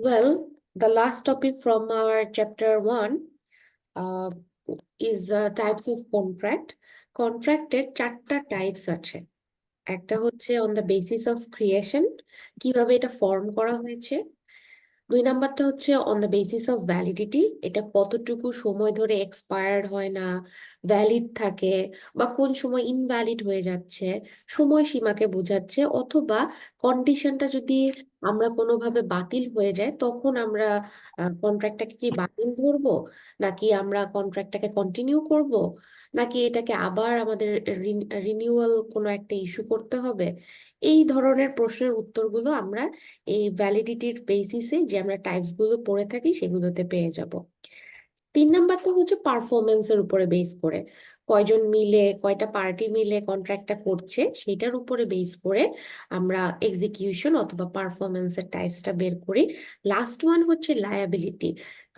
Well, the last topic from our chapter 1 uh, is types of contract. কন্ট্রাক্টের চারটা types আছে। একটা হচ্ছে on the basis of creation, কিভাবে এটা ফর্ম করা হয়েছে। দুই নাম্বারটা হচ্ছে on the basis of validity, এটা কতটুকু সময় ধরে এক্সপায়ার্ড হয় না, ভ্যালিড থাকে, বা কোন সময় ইনভ্যালিড হয়ে যাচ্ছে, সময়সীমাকে বোঝাচ্ছে। অথবা কন্ডিশনটা যদি আমরা কোনোভাবে বাতিল হয়ে যায়, তখন আমরা কন্ট্রাক্টটাকে কি বাতিল ধরবো, নাকি আমরা কন্ট্রাক্টটাকে কন্টিনিউ করব, নাকি এটাকে আবার আমাদের রিনিউয়াল কোনো একটা ইস্যু করতে হবে। এই ধরনের প্রশ্নের উত্তরগুলো আমরা এই ভ্যালিডিটির বেসিসে যে আমরা টাইপস গুলো পড়ে থাকি সেগুলোতে পেয়ে যাব। তিন নাম্বারটা হচ্ছে পারফরমেন্সের উপরে বেস করে, কয়জন মিলে, কয়টা পার্টি মিলে কন্ট্রাক্টটা করছে সেটার উপরে বেস করে আমরা এক্সিকিউশন অথবা পারফরমেন্সের টাইপসটা বের করি। লাস্ট ওয়ান হচ্ছে লায়াবিলিটি,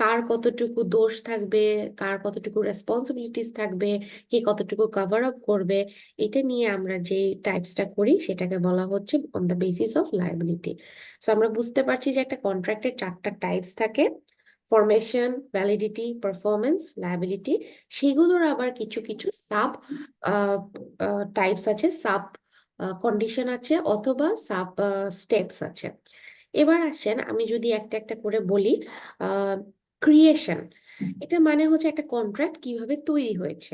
কার কতটুকু দোষ থাকবে, কার কতটুকু রেসপন্সিবিলিটিস থাকবে, কে কতটুকু কভার আপ করবে। এটা নিয়ে আমরা যে টাইপসটা করি সেটাকে বলা হচ্ছে on the basis of liability. So আমরা বুঝতে পারছি যে একটা কন্ট্রাক্টের চারটা টাইপস থাকে: ফরমেশন, ভ্যালিডিটি, পারফরমেন্স, লায়াবিলিটি। সেগুলোর আবার কিছু কিছু সাব টাইপস আছে, সাব কন্ডিশন আছে, অথবা সাব স্টেপস আছে। এবার আসেন আমি যদি একটা একটা করে বলি। ক্রিয়েশন, এটা মানে হচ্ছে একটা কন্ট্রাক্ট কিভাবে তৈরি হয়েছে।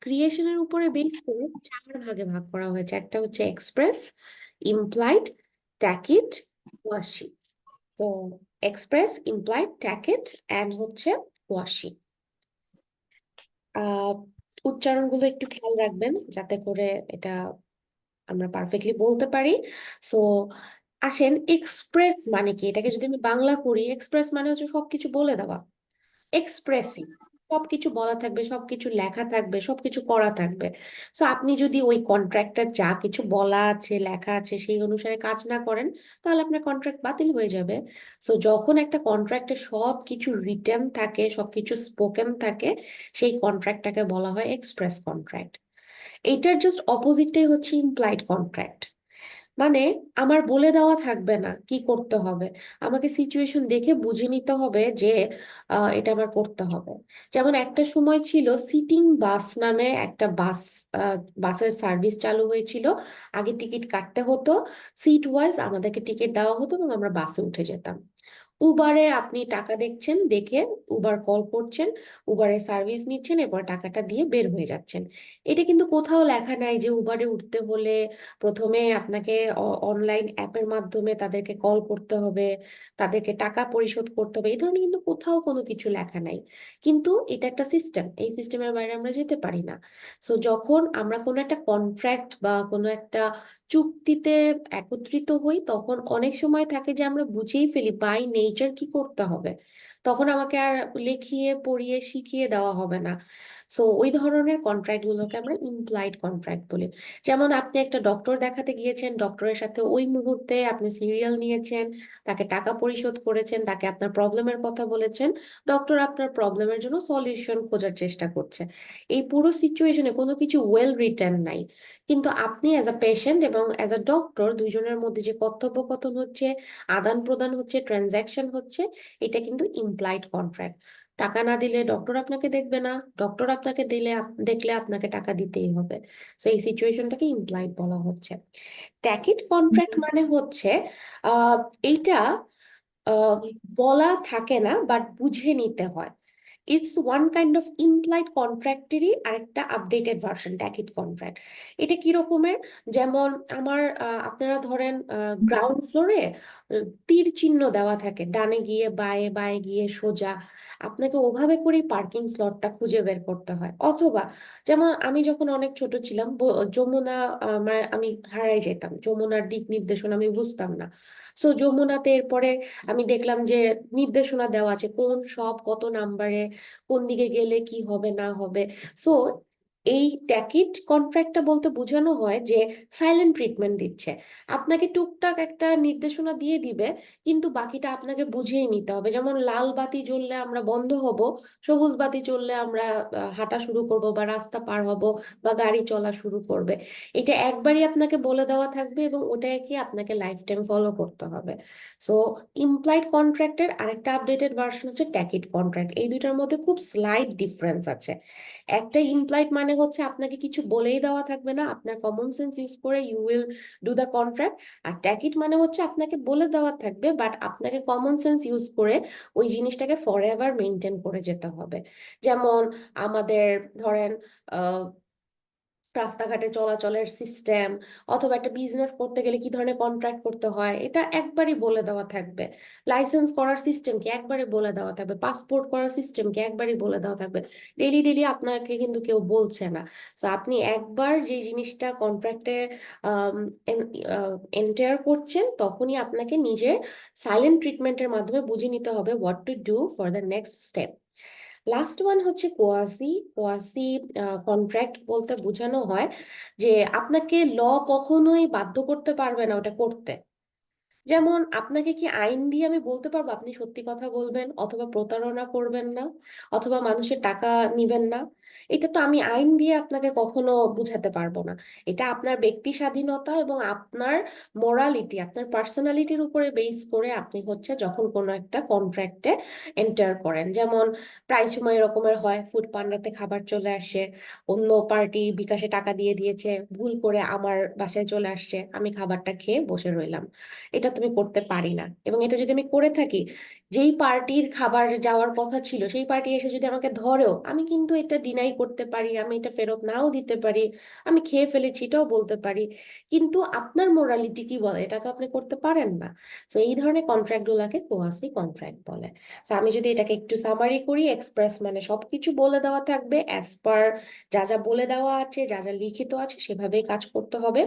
ক্রিয়েশনের উপরে বেস করে চার ভাগে ভাগ করা হয়েছে। একটা হচ্ছে এক্সপ্রেস, ইমপ্লাইড, ট্যাকিট, ওয়াসি। তো এক্সপ্রেস, ইমপ্লাইড, ট্যাকেট অ্যান্ড হচ্ছে ওয়াশি। আহ উচ্চারণগুলো একটু খেয়াল রাখবেন যাতে করে এটা আমরা পারফেক্টলি বলতে পারি। সো আসেন, এক্সপ্রেস মানে কি, এটাকে যদি আমি বাংলা করি, এক্সপ্রেস মানে হচ্ছে সবকিছু বলে দেওয়া, এক্সপ্রেসিভ, সবকিছু বলা থাকবে, সবকিছু লেখা থাকবে, সবকিছু করা থাকবে। তো আপনি যদি ওই কন্ট্রাক্টটা যা কিছু বলা আছে, লেখা আছে, সেই অনুসারে কাজ না করেন, তাহলে আপনার কন্ট্রাক্ট বাতিল হয়ে যাবে। সো যখন একটা কন্ট্রাক্টে সব কিছু রিটেন থাকে, সবকিছু স্পোকেন থাকে, সেই কন্ট্রাক্টটাকে বলা হয় এক্সপ্রেস কন্ট্রাক্ট। এইটার জাস্ট অপোজিটটাই হচ্ছে ইমপ্লাইড কন্ট্রাক্ট। মানে আমার বলে দেওয়া থাকবে না কি করতে হবে, আমাকে সিচুয়েশন দেখে বুঝে নিতে হবে যে এটা আমার করতে হবে। যেমন একটা সময় ছিল সিটিং বাস নামে একটা বাসের সার্ভিস চালু হয়েছিল। আগে টিকিট কাটতে হতো, সিট ওয়াইজ আমাদেরকে টিকিট দেওয়া হতো এবং আমরা বাসে উঠে যেতাম। উবারে আপনি টাকা দেখছেন, দেখে উবার কল করছেন, উবারের সার্ভিস নিচ্ছেন, এরপর টাকাটা দিয়ে বের হয়ে যাচ্ছেন। এটা কিন্তু কোথাও লেখা নাই যে উবারে উঠতে হলে প্রথমে আপনাকে অনলাইন অ্যাপের মাধ্যমে তাদেরকে কল করতে হবে, তাদেরকে টাকা পরিশোধ করতে হবে। এই ধরনের কিন্তু কোথাও কোনো কিছু লেখা নাই। কিন্তু এটা একটা সিস্টেম, এই সিস্টেমের বাইরে আমরা যেতে পারি না। সো যখন আমরা কোনো একটা কন্ট্রাক্ট বা কোনো একটা চুক্তিতে একত্রিত হই, তখন অনেক সময় থাকে যে আমরা বুঝেই ফেলি বাই নেচার কি করতে হবে, তখন আমাকে আর লিখিয়ে পড়িয়ে শিখিয়ে দেওয়া হবে না। সো ওই ধরনের কন্ট্রাক্ট গুলোকে আমরা ইমপ্লাইড কন্ট্রাক্ট বলি। যেমন আপনি একটা ডক্টর দেখাতে গিয়েছেন, ডক্টরের সাথে ওই মুহূর্তে আপনি সিরিয়াল নিয়েছেন, তাকে টাকা পরিশোধ করেছেন, তাকে আপনার প্রবলেমের কথা বলেছেন, ডক্টর আপনার প্রবলেমের জন্য সলিউশন খোঁজার চেষ্টা করছে। এই পুরো সিচুয়েশনে কোনো কিছু ওয়েল রিটেন নাই, কিন্তু আপনি অ্যাজ আ পেশেন্ট এবং অ্যাজ আ ডক্টর দুইজনের মধ্যে যে কথোপকথন হচ্ছে, আদান প্রদান হচ্ছে, ট্রানজ্যাকশন হচ্ছে, এটা কিন্তু ইমপ্লাইড কন্ট্রাক্ট। টাকা না দিলে ডক্টর আপনাকে দেখবে না, ডক্টর আপনাকে দিলে দেখলে আপনাকে টাকা দিতেই হবে। তো এই সিচুয়েশনটাকে ইমপ্লাইড বলা হচ্ছে। ট্যাকিট কন্ট্রাক্ট মানে হচ্ছে আহ এইটা আহ, বলা থাকে না, বাট বুঝে নিতে হয়। It's one kind of implied কন্ট্রাক্টেরই আরেকটা আপডেটেড ভার্সন ট্যাকিট কন্ট্রাক্ট। এটা কি রকমের? যেমন আমার আপনারা ধরেন গ্রাউন্ড ফ্লোরে তীর চিহ্ন দেওয়া থাকে, ডানে গিয়ে বায়ে, বায়ে গিয়ে সোজা, আপনাকে ওভাবে করেই পার্কিং স্লটটা খুঁজে বের করতে হয়। অথবা যেমন আমি যখন অনেক ছোট ছিলাম, যমুনা, মানে আমি হারাই যেতাম, যমুনার দিক নির্দেশনা আমি বুঝতাম না। সো যমুনাতে এরপরে আমি দেখলাম যে নির্দেশনা দেওয়া আছে কোন সব কত নাম্বারে কোন দিকে গেলে কি হবে না হবে। সো এই ট্যাকিট কন্ট্রাক্টটা বলতে বোঝানো হয় যে সাইলেন্ট ট্রিটমেন্ট দিচ্ছে, আপনাকে টুকটাক একটা নির্দেশনা দিয়ে দিবে, কিন্তু বাকিটা আপনাকে বুঝিয়ে নিতে হবে। যেমন লাল বাতি জ্বললে আমরা বন্ধ হব, সবুজ বাতি জ্বললে আমরা হাঁটা শুরু করব বা রাস্তা পার হব বা গাড়ি চলা শুরু করবে। এটা একবারই আপনাকে বলে দেওয়া থাকবে এবং ওটাকে আপনাকে লাইফ টাইম ফলো করতে হবে। সো ইমপ্লয়েড কন্ট্রাক্টের আরেকটা আপডেটেড ভার্সন হচ্ছে ট্যাকিট কন্ট্রাক্ট। এই দুইটার মধ্যে খুব স্লাইট ডিফারেন্স আছে। একটা ইমপ্লয়েড মানে হচ্ছে আপনাকে কিছু বলেই দেওয়া থাকবে না, আপনার কমন সেন্স ইউজ করে you will do the contract. আর ট্যাকিট মানে হচ্ছে আপনাকে বলে দেওয়া থাকবে, বাট আপনাকে কমন সেন্স ইউজ করে ওই জিনিসটাকে ফর এভার মেনটেন করে যেতে হবে। যেমন আমাদের ধরেন রাস্তাঘাটে চলাচলের সিস্টেম, অথবা একটা বিজনেস করতে গেলে কি ধরনের কন্ট্রাক্ট করতে হয় এটা একবারই বলে দেওয়া থাকবে। লাইসেন্স করার সিস্টেম কি একবারে বলে দেওয়া থাকবে, পাসপোর্ট করার সিস্টেম কি একবারই বলে দেওয়া থাকবে। ডেইলি ডেইলি আপনাকে কিন্তু কেউ বলছে না। তো আপনি একবার যে জিনিসটা কন্ট্রাক্টে এন্টার করছেন, তখনই আপনাকে নিজের সাইলেন্ট ট্রিটমেন্টের মাধ্যমে বুঝে নিতে হবে what to do for the next step. Last one হচ্ছে কোয়াসি। কোয়াসি কন্ট্রাক্ট বলতে বোঝানো হয় যে আপনাকে ল কখনোই বাধ্য করতে পারবে না ওটা করতে। যেমন আপনাকে কি আইন দিয়ে আমি বলতে পারবো আপনি সত্যি কথা বলবেন, অথবা প্রতারণা করবেন না, অথবা মানুষের টাকা নিবেন না? এটা তো আমি আইন দিয়ে আপনাকে কখনো বুঝাতে পারবো না। এটা আপনার ব্যক্তি স্বাধীনতা এবং আপনার মোরালিটি, আপনার পার্সোনালিটির উপরে বেস করে আপনি হচ্ছে যখন কোনো একটা কন্ট্রাক্টে এন্টার করেন। যেমন প্রায় সময় এরকমের হয়, ফুড পান্ডাতে খাবার চলে আসে, অন্য পার্টি বিকাশে টাকা দিয়ে দিয়েছে, ভুল করে আমার বাসায় চলে আসছে, আমি খাবারটা খেয়ে বসে রইলাম। এটা তুমি করতে পারি না। এবং এটা যদি আমি করে থাকি, যেই পার্টির খাবার যাওয়ার কথা ছিল সেই পার্টি এসে যদি আমাকে ধরেও, আমি কিন্তু এটা ডিনাই করতে পারি, আমি এটা ফেরত নাও দিতে পারি, আমি খেয়ে ফেলেছি এটাও বলতে পারি। কিন্তু আপনার মোরালিটি কি বলে এটা তো আপনি করতে পারেন না। তো এই ধরনের কন্ট্রাক্ট গুলাকে কোয়াসি কন্ট্রাক্ট বলে। তো আমি যদি এটাকে একটু সামারি করি, এক্সপ্রেস মানে সবকিছু বলে দেওয়া থাকবে অ্যাজ পার যা যা বলে দেওয়া আছে, যা যা লিখিত আছে সেভাবেই কাজ করতে হবে।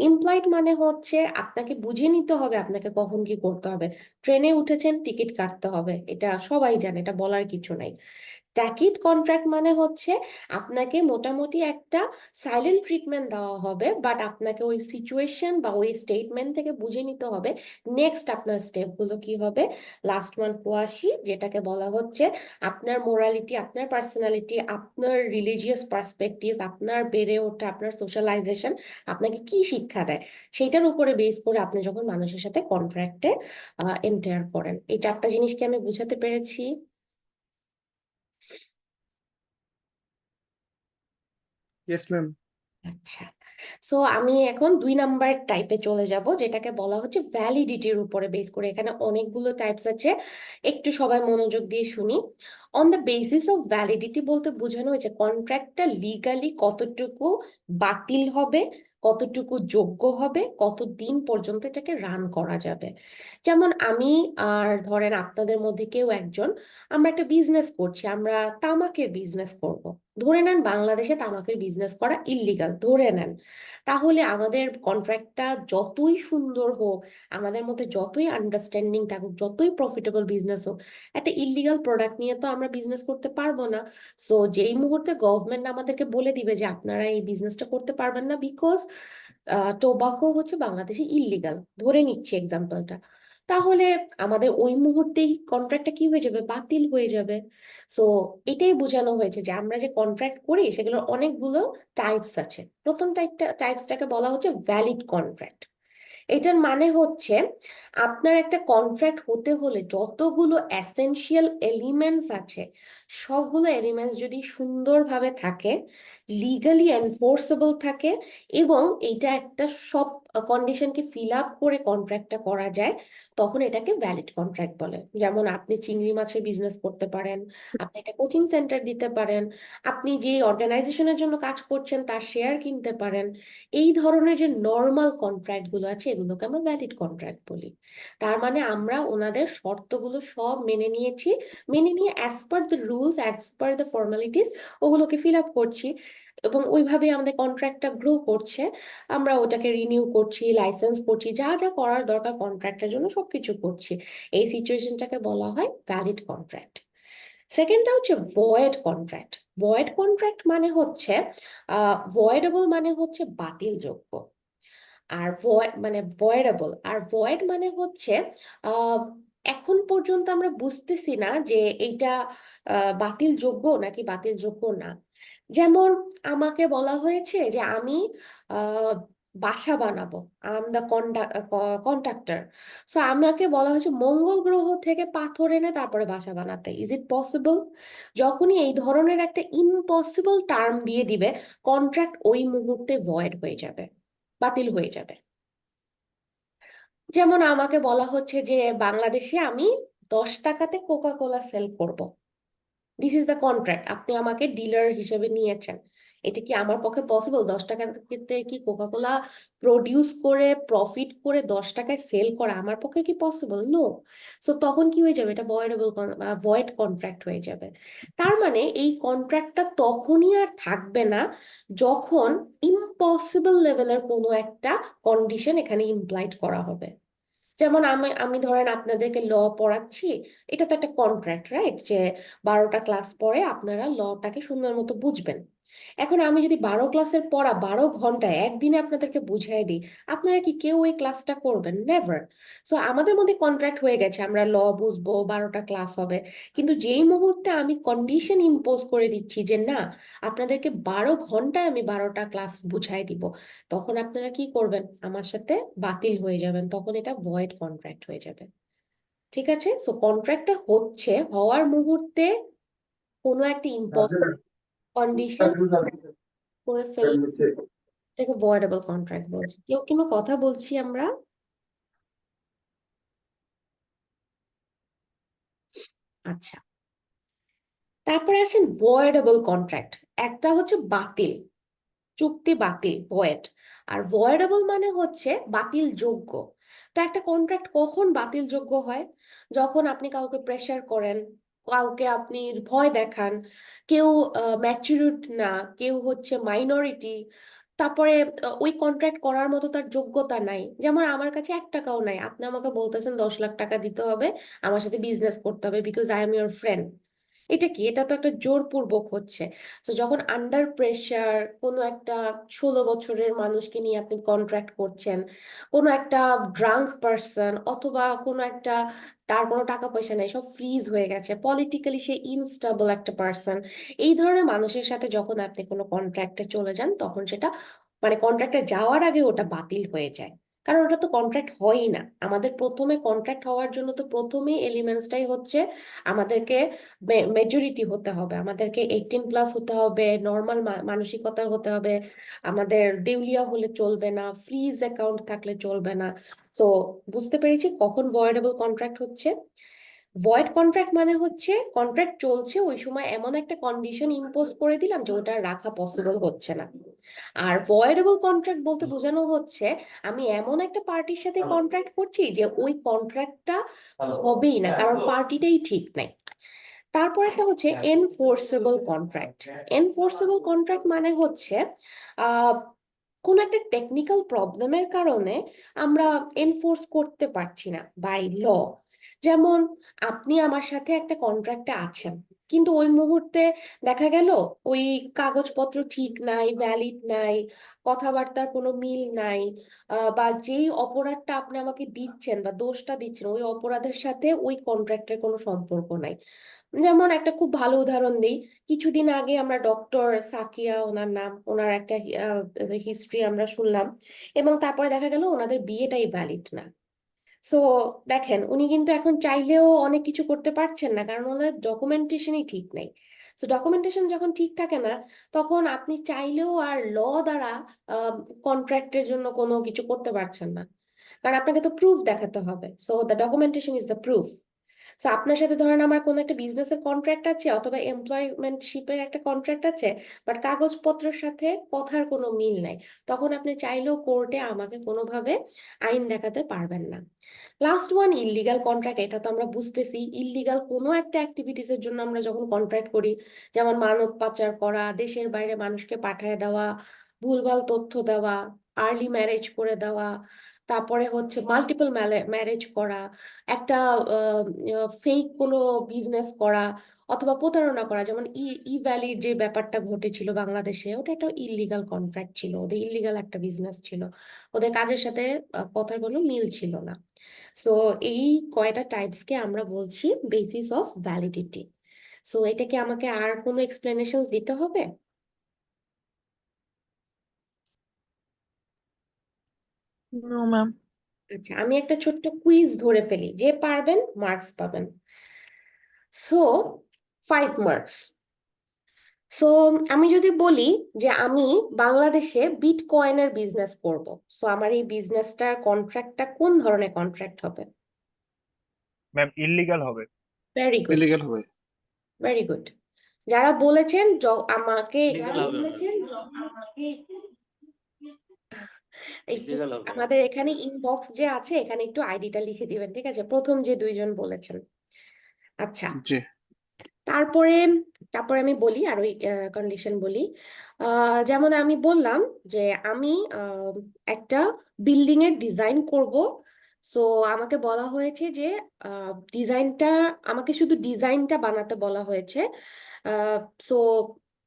ইমপ্লয়েড মানে হচ্ছে আপনাকে বুঝে নিতে হবে আপনাকে কখন কি করতে হবে। ট্রেনে উঠেছেন, টিকিট কাটতে হবে, এটা সবাই জানে, এটা বলার কিছু নাই। ট্যাকিট কন্ট্রাক্ট মানে হচ্ছে আপনাকে মোটামুটি একটা সাইলেন্ট ট্রিটমেন্ট দেওয়া হবে, বাট আপনাকে ওই সিচুয়েশন বা ওই স্টেটমেন্ট থেকে বুঝে নিতে হবে নেক্সট আপনার স্টেপগুলো কি হবে। লাস্ট ওয়ান কোয়াশি, যেটাকে বলা হচ্ছে আপনার মোরালিটি, আপনার পার্সোনালিটি, আপনার রিলিজিয়াস পার্সপেক্টিভ, আপনার বেড়ে ওঠা, আপনার সোশ্যালাইজেশন আপনাকে কি শিক্ষা দেয়, সেটার উপরে বেস করে আপনি যখন মানুষের সাথে কন্ট্রাক্টে এন্টার করেন। এই চারটা জিনিসকে আমি বুঝাতে পেরেছি? Yes ma'am. আচ্ছা, সো আমি এখন 2 নাম্বার টাইপে চলে যাব, যেটাকে বলা হচ্ছে ভ্যালিডিটির উপরে বেস করে। এখানে অনেকগুলো টাইপস আছে, একটু সবাই মনোযোগ দিয়ে শুনি। On the basis of validity বলতে বোঝানো হয়েছে কন্ট্রাক্টটা লিগালি কতটুকু বাতিল হবে, কতটুকু যোগ্য হবে, কতদিন পর্যন্ত এটাকে রান করা যাবে। যেমন আমি আর ধরেন আপনাদের মধ্যে কেউ একজন, আমরা একটা বিজনেস করছি, আমরা তামাকের বিজনেস করব। ধরে নেন বাংলাদেশে তামাকের বিজনেস করা ইল্লিগাল, ধরে নেন। তাহলে আমাদের কন্ট্রাক্টটা যতই সুন্দর হোক, আমাদের মধ্যে যতই আন্ডারস্ট্যান্ডিং থাকুক, যতই প্রফিটেবল বিজনেস হোক, একটা ইল্লিগাল প্রোডাক্ট নিয়ে তো আমরা বিজনেস করতে পারবো না। সো যেই মুহূর্তে গভর্নমেন্ট আমাদেরকে বলে দিবে যে আপনারা এই বিজনেসটা করতে পারবেন না, বিকজ টোবাকো হচ্ছে বাংলাদেশে ইল্লিগাল, ধরে নিচ্ছি এক্সাম্পলটা, তাহলে আমাদের ওই মুহূর্তেই কন্ট্রাক্টটা কি হয়ে যাবে, বাতিল হয়ে যাবে। সো এটাই বোঝানো হয়েছে যে আমরা যে কন্ট্রাক্ট করি সেগুলোর অনেকগুলো টাইপস আছে। প্রথম টাইপসটাকে বলা হচ্ছে ভ্যালিড কন্ট্রাক্ট। এটার মানে হচ্ছে আপনার একটা কন্ট্রাক্ট হতে হলে যতগুলো এসেনশিয়াল এলিমেন্টস আছে, সবগুলো এলিমেন্টস যদি সুন্দরভাবে থাকে, লিগালি এনফোর্সেবল থাকে, এবং এটা একটা সব কন্ডিশনকে ফিল আপ করে কন্ট্রাক্টটা করা যায়, তখন এটাকে ভ্যালিড কন্ট্রাক্ট বলে। যেমন আপনি চিংড়ি মাছের বিজনেস করতে পারেন, আপনি একটা কোচিং সেন্টার দিতে পারেন, আপনি যে অর্গানাইজেশনের জন্য কাজ করছেন তার শেয়ার কিনতে পারেন। এই ধরনের যে নর্মাল কন্ট্রাক্ট গুলো আছে এগুলোকে আমরা ভ্যালিড কন্ট্রাক্ট বলি। তার মানে আমরা ওনাদের শর্তগুলো সব মেনে নিয়েছি, মেনে নিয়ে as per the rules, as per the formalities ওগুলোকে ফিল আপ করছি, এবং ওইভাবে আমাদের কন্ট্রাক্টটা গ্রো করছে। আমরা ওটাকে রিনিউ করছি, লাইসেন্স করছি, যা যা করার দরকার কন্ট্রাক্টের জন্য সবকিছু করছি। এই সিচুয়েশনটাকে বলা হয় ভ্যালিড কন্ট্রাক্ট। সেকেন্ডটা হচ্ছে ভয়েড কন্ট্রাক্ট। ভয়েড কন্ট্রাক্ট মানে হচ্ছে ভয়েডেবল মানে হচ্ছে বাতিলযোগ্য। আর মানে ভয়েডেবল আর ভয়েড মানে হচ্ছে আহ, এখন পর্যন্ত আমরা বুঝতেছি না যে এইটা বাতিলযোগ্য নাকি বাতিলযোগ্য না। যেমন আমাকে বলা হয়েছে যে আমি আহ, বাসা বানাবো, I am the contractor. So আমাকে বলা হয়েছে মঙ্গল গ্রহ থেকে পাথর এনে তারপরে বাসা বানাতে। Is it possible? যখনই এই ধরনের একটা ইম্পসিবল টার্ম দিয়ে দিবে, কন্ট্রাক্ট ওই মুহূর্তে ভয়েড হয়ে যাবে, বাতিল হয়ে যাবে। যেমন আমাকে বলা হচ্ছে যে বাংলাদেশে আমি 10 টাকাতে কোকা কোলা সেল করব। দিস ইজ দ্য কন্ট্রাক্ট, আপনি আমাকে ডিলার হিসেবে নিয়েছেন। এটা কি আমার পক্ষে পসিবল? 10 টাকাতে কি কোকা কোলা প্রডিউস করে প্রফিট করে 10 টাকায় সেল করা আমার পক্ষে কি পসিবল? নো। সো তখন কি হয়ে যাবে? এটা ভয়েড কন্ট্রাক্ট হয়ে যাবে। তার মানে এই কন্ট্রাক্টটা তখনই আর থাকবে না যখন ইম্পসিবল লেভেলের কোনো একটা কন্ডিশন এখানে ইমপ্লাইড করা হবে। যেমন আমি আমি ধরেন আপনাদেরকে ল পড়াচ্ছি, এটা তো একটা কন্ট্রাক্ট, রাইট? যে 12টা ক্লাস পরে আপনারা লটাকে সুন্দর মতো বুঝবেন। এখন আমি যদি 12 ক্লাসের পড়া 12 ঘন্টায় একদিনে আপনাদেরকে বুঝাই দিই, আপনারা কি কেউ ওই ক্লাসটা করবেন? নেভার। সো আমাদের মধ্যে কন্ট্রাক্ট হয়ে গেছে, আমরা ল বুঝবো, 12টা ক্লাস হবে। কিন্তু যেই মুহূর্তে আমি কন্ডিশন ইম্পোজ করে দিচ্ছি যে না, আপনাদেরকে 12 ঘন্টায় আমি 12টা ক্লাস বুঝাই দিব, তখন আপনারা কি করবেন? আমার সাথে বাতিল হয়ে যাবেন, তখন এটা ভয়েড কন্ট্রাক্ট হয়ে যাবে। ঠিক আছে? সো কন্ট্রাক্টটা হচ্ছে হওয়ার মুহূর্তে কোনো একটা ইম্পসিবল কন্ডিশন করে ফেললে এটাকে ভয়েডেবল কন্ট্রাক্ট বলছি। কেউ কোনো কথা বলছি আমরা? আচ্ছা, তারপরে আছেন ভয়েডেবল কন্ট্রাক্ট। একটা হচ্ছে বাতিল, চুক্তি বাতিল, ভয়েড। আর ভয়েডেবল মানে হচ্ছে বাতিল যোগ্য। তো একটা কন্ট্রাক্ট কখন বাতিল যোগ্য হয়? যখন আপনি কাউকে প্রেসার করেন, কাউকে আপনি ভয় দেখান, কেউ ম্যাচুরিট না, কেউ হচ্ছে মাইনরিটি, তারপরে ওই কন্ট্রাক্ট করার মতো তার যোগ্যতা নাই। যেমন আমার কাছে 1 টাকাও নাই, আপনি আমাকে বলতেছেন 10 লাখ টাকা দিতে হবে, আমার সাথে বিজনেস করতে হবে because I am your friend. এটা কি? এটা তো একটা জোরপূর্বক হচ্ছে। তো যখন আন্ডার প্রেসার কোনো একটা 16 বছরের মানুষকে নিয়ে আপনি কন্ট্রাক্ট করছেন, কোনো একটা ড্রাঙ্ক পার্সন, অথবা কোনো একটা, তার কোনো টাকা পয়সা নেই, সব ফ্রিজ হয়ে গেছে, পলিটিক্যালি সে ইনস্টেবল একটা পার্সন, এই ধরনের মানুষের সাথে যখন আপনি কোনো কন্ট্রাক্টে চলে যান, তখন সেটা মানে কন্ট্রাক্টে যাওয়ার আগে ওটা বাতিল হয়ে যায়। কারণ ওটা তো কন্ট্রাক্ট হয়ই না। আমাদের প্রথমে কন্ট্রাক্ট হওয়ার জন্য তো প্রথমেই এলিমেন্টসটাই হচ্ছে আমাদেরকে মেজরিটি হতে হবে, আমাদেরকে 18+ হতে হবে, নর্মাল মানসিকতার হতে হবে, আমাদের দেউলিয়া হলে চলবে না, ফ্রিজ অ্যাকাউন্ট থাকলে চলবে না। তো বুঝতে পেরেছি কখন ভয়েডেবল কন্ট্রাক্ট হচ্ছে। ভয়েড কন্ট্রাক্ট মানে হচ্ছে কন্ট্রাক্ট চলছে ওই সময় এমন একটা কন্ডিশন ইম্পোজ করে দিলাম যে ওটা রাখা পসিবল হচ্ছে না। আর ভয়েডেবল কন্ট্রাক্ট বলতে বোঝানো হচ্ছে আমি এমন একটা পার্টির সাথে কন্ট্রাক্ট করছি যে ওই কন্ট্রাক্টটা হবেই না, কারণ পার্টিটাই ঠিক নাই। তারপর একটা হচ্ছে এনফোর্সেবল কন্ট্রাক্ট। এনফোর্সেবল কন্ট্রাক্ট মানে হচ্ছে আহ কোন একটা টেকনিক্যাল প্রবলেমের কারণে আমরা এনফোর্স করতে পারছি না বাই ল। যেমন আপনি আমার সাথে একটা কন্ট্রাক্টে আছেন, কিন্তু ওই মুহূর্তে দেখা গেল ওই কাগজপত্র ঠিক নাই, ভ্যালিড নাই, কথাবার্তার কোনো মিল নাই, বা যেই অপরাধটা আপনি আমাকে দিচ্ছেন বা দোষটা দিচ্ছেন ওই অপরাধের সাথে ওই কন্ট্রাক্টের কোনো সম্পর্ক নাই। যেমন একটা খুব ভালো উদাহরণ দিই, কিছুদিন আগে আমরা ডক্টর সাকিয়া, ওনার নাম, ওনার একটা হিস্ট্রি আমরা শুনলাম, এবং তারপরে দেখা গেল ওনাদের বিয়েটাই ভ্যালিড না। সো দেখেন, উনি কিন্তু এখন চাইলেও অনেক কিছু করতে পারছেন না, কারণ ওনাদের ডকুমেন্টেশনই ঠিক নেই। সো ডকুমেন্টেশন যখন ঠিক থাকে না, তখন আপনি চাইলেও আর ল দ্বারা কন্ট্রাক্টের জন্য কোনো কিছু করতে পারছেন না, কারণ আপনাকে তো প্রুফ দেখাতে হবে। So the documentation is the proof. So আপনার সাথে ধরেন আমার কোনো একটা বিজনেসের কন্ট্রাক্ট আছে অথবা এমপ্লয়মেন্টশিপের একটা কন্ট্রাক্ট আছে, বাট কাগজপত্রের সাথে কথার কোনো মিল নাই, তখন আপনি চাইলেও কোর্টে আমাকে কোনোভাবে আইন দেখাতে পারবেন না। Last one, illegal contract. এটা তো আমরা বুঝতেছি, ইললিগাল কোনো একটা অ্যাক্টিভিটিস এর জন্য আমরা যখন কন্ট্রাক্ট করি, যেমন মানব পাচার করা, দেশের বাইরে মানুষকে পাঠায় দেওয়া, ভুলভাল তথ্য দেওয়া, আর্লি ম্যারেজ করে দেওয়া, তারপরে হচ্ছে মাল্টিপল ম্যারেজ করা, একটা ফেক কোনো বিজনেস করা, অথবা প্রতারণা করা। যেমন ই ভ্যালির যে ব্যাপারটা ঘটেছিল বাংলাদেশে, ওটা একটা ইললিগাল কন্ট্রাক্ট ছিল, ওদের ইললিগাল একটা বিজনেস ছিল, ওদের কাজের সাথে কথার কোনো মিল ছিল না। সো এই কয়টা টাইপসকে আমরা বলছি বেসিস অফ ভ্যালিডিটি। সো এটাকে আমাকে আর কোনো এক্সপ্লেনেশন দিতে হবে? No ma'am. আচ্ছা, আমি একটা ছোট্ট কুইজ ধরে ফেলি, যে পারবেন মার্কস পাবেন। So 5 marks. সো আমি যদি বলি যে আমি বাংলাদেশে বিটকয়েনের বিজনেস করব, সো আমার এই বিজনেসটার কন্ট্রাক্টটা কোন ধরনের কন্ট্রাক্ট হবে? ম্যাম ইললিগাল হবে। ভেরি গুড, ইলিগাল হবে। Very good. যারা বলেছেন আমাকে একটু আমাদের এখানে ইনবক্স যে আছে, এখানে একটু আইডিটা লিখে দিবেন, ঠিক আছে? প্রথম যে দুইজন বলেছেন। আচ্ছা, জি। তারপরে তারপরে আমি বলি আর ওই কন্ডিশন বলি। যেমন আমি বললাম যে আমি একটা বিল্ডিং এর ডিজাইন করব। সো আমাকে বলা হয়েছে যে ডিজাইনটা, আমাকে শুধু ডিজাইনটা বানাতে বলা হয়েছে। সো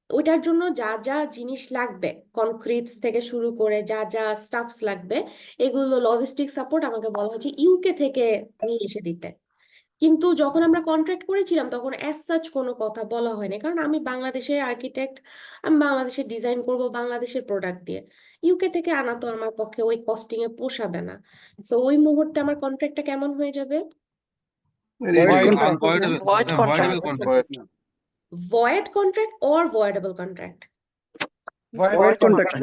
ওইটার জন্য যা যা জিনিস লাগবে, কনক্রিটস থেকে শুরু করে যা যা স্টাফস লাগবে, এগুলো লজিস্টিক সাপোর্ট আমাকে বলা হয়েছে ইউকে থেকে নিয়ে এসে দিতে। কিন্তু যখন আমরা কন্ট্রাক্ট করেছিলাম তখন অ্যাজ সাচ কোনো কথা বলা হয়নি, কারণ আমি বাংলাদেশের আর্কিটেক্ট, আমি বাংলাদেশের ডিজাইন করব বাংলাদেশের প্রোডাক্ট দিয়ে। ইউকে থেকে আনা তো আমার পক্ষে ওই কস্টিং এ পোষাবে না। তো ওই মুহূর্তে আমার কন্ট্রাক্টটা কেমন হয়ে যাবে? Void contract. Void contract or voidable contract? Void contract.